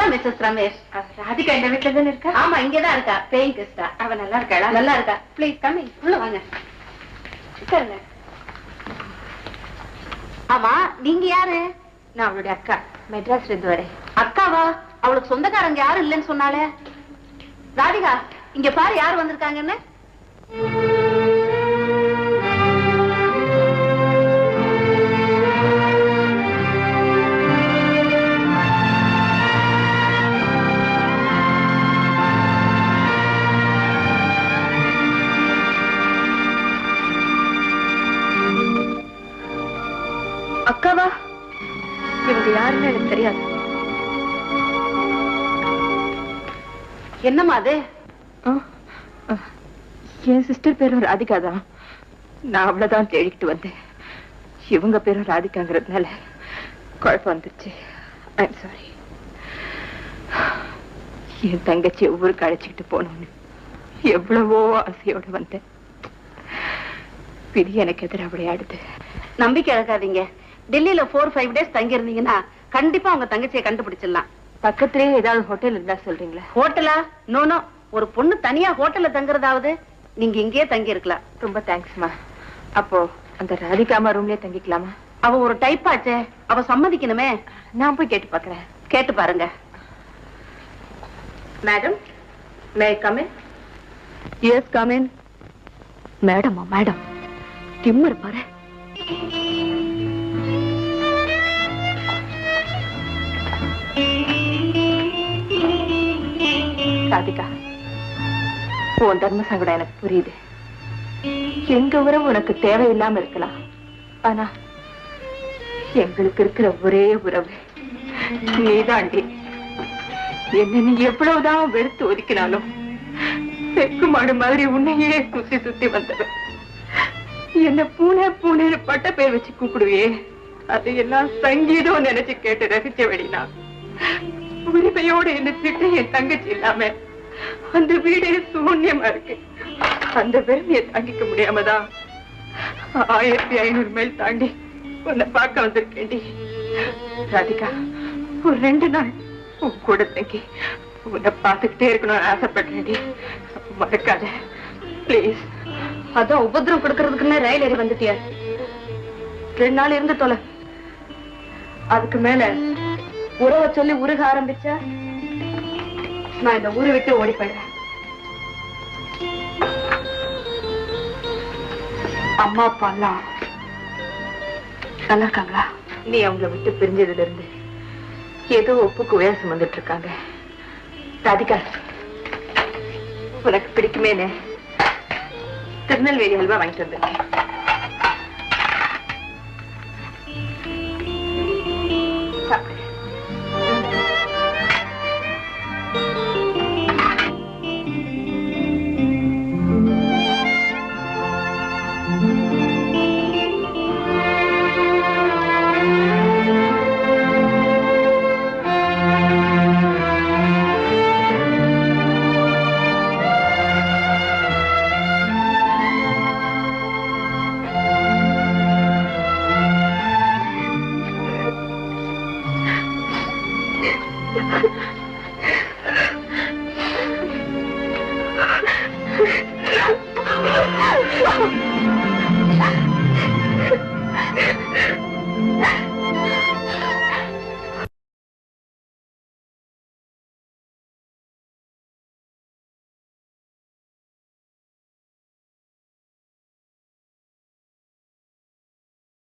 தான் மிஸ்ஸஸ் ரமேஷ். ராதிகா இந்த வீட்டுல தானே இருக்கா? ஆமா, இங்கதான் இருக்கா, பேயிங் கெஸ்டா. அவ நல்லா இருக்காளா? நல்லா இருக்கா. ப்ளீஸ் கம் இன், உள்ள வாங்க. உட்காருங்க. ஆமா, நீங்க யாரு? நான் அவளுடைய அக்கா, மெட்ராஸ்ல இருந்து வரேன். அக்காவா? அவளுக்கு சொந்தக்காரங்க யாரும் இல்லைன்னு சொன்னாலே. ராதிகா, இங்க பாரு யார் வந்திருக்காங்கன்னு. அக்காவா? இவங்க யாருன்னு எனக்கு தெரியாது. என்னம்மா அது? என் சிஸ்டர் பேரும் ராதிகா தான். நான் அவ்வளவுதான் தேடிக்கிட்டு வந்தேன். இவங்க பேரும் ராதிகாங்கிறதுனால குழப்பம் வந்துருச்சு. I'm sorry. என் தங்கச்சி ஊருக்கு அழைச்சிக்கிட்டு போனோம்னு எவ்வளவோ ஆசையோட வந்தேன். விதி எனக்கு எதிராக விளையாடுது. நம்பிக்கை இழக்காதீங்க. டெல்லியில 4-5 டேஸ் தங்கி இருந்தீங்கன்னா கண்டிப்பா உங்க தங்கச்சியை கண்டுபிடிச்சிடலாம். பக்கத்திலேயே ஏதாவது ஹோட்டல் இருந்தா சொல்றீங்களா? ஹோட்டலா? நோ, ஒரு பொண்ணு தனியா ஹோட்டல்ல தங்குறதாவது. நீங்க இங்கேயே தங்கி இருக்கலாம். ரொம்ப தேங்க்ஸ்மா. அப்போ அந்த ராதிகாமா ரூம்லயே தங்கிக்கலாமா? அவ ஒரு டைப் ஆச்சே, அவ சம்மதிக்கணுமே. நான் போய் கேட்டு பாக்குறேன். கேட்டு பாருங்க. Madam, may I come in? Yes come in. மேடமா? மேடம் திம்மர் பாரு. ராதிகா, உன் தர்ம சங்கடம் எனக்கு புரியுது. எங்க உறவு உனக்கு தேவையில்லாம இருக்கலாம். ஆனா எங்களுக்கு இருக்கிற ஒரே உறவு நீதாண்டி. என்ன நீ எவ்வளவுதான் வெறுத்து ஒதுக்கினாலும் செக்கு மாடு மாதிரி உன்னையே சுத்தி சுத்தி வந்தவன். என்ன பூனை பூனைன்னு பட்ட பேர் வச்சு கூப்பிடுவே, அதையெல்லாம் சங்கீதம் நினைச்சு கேட்டு ரசிச்ச வெடினா உரிமையோட என்ன திட்ட என் தங்கச்சி இல்லாம அந்த வீடே சூன்யமா இருக்கு. அந்த பெருமையை தாங்கிக்க முடியாமதான் 1500 மைல் தாண்டி உன்னை பார்க்க வந்திருக்கேன்டி. ராதிகா, ஒரு 2 நாள் உன் கூட தங்கி உன்னை பார்த்துக்கிட்டே இருக்கணும்னு ஆசைப்படுறேன்டி. மறக்காத பிளீஸ். அதான் உபதிரம் கொடுக்கறதுக்குன்னு ரயில் ஏறி வந்துட்டியா? 2 நாள் இருந்து தொலை. அதுக்கு மேல உறவை சொல்லி உருக ஆரம்பிச்சா நான் இந்த ஊரை விட்டு ஓடி போயிடுறேன். அம்மா அப்பா எல்லாம் நல்லா இருக்காங்களா? நீ அவங்களை விட்டு பிரிஞ்சதுல இருந்து ஏதோ ஒப்புக்கு உயர சுமந்துட்டு இருக்காங்க. ராதிகா, உனக்கு பிடிக்குமேனே திருநெல்வேலி அல்வா வாங்கிட்டு வந்திருக்கேன்.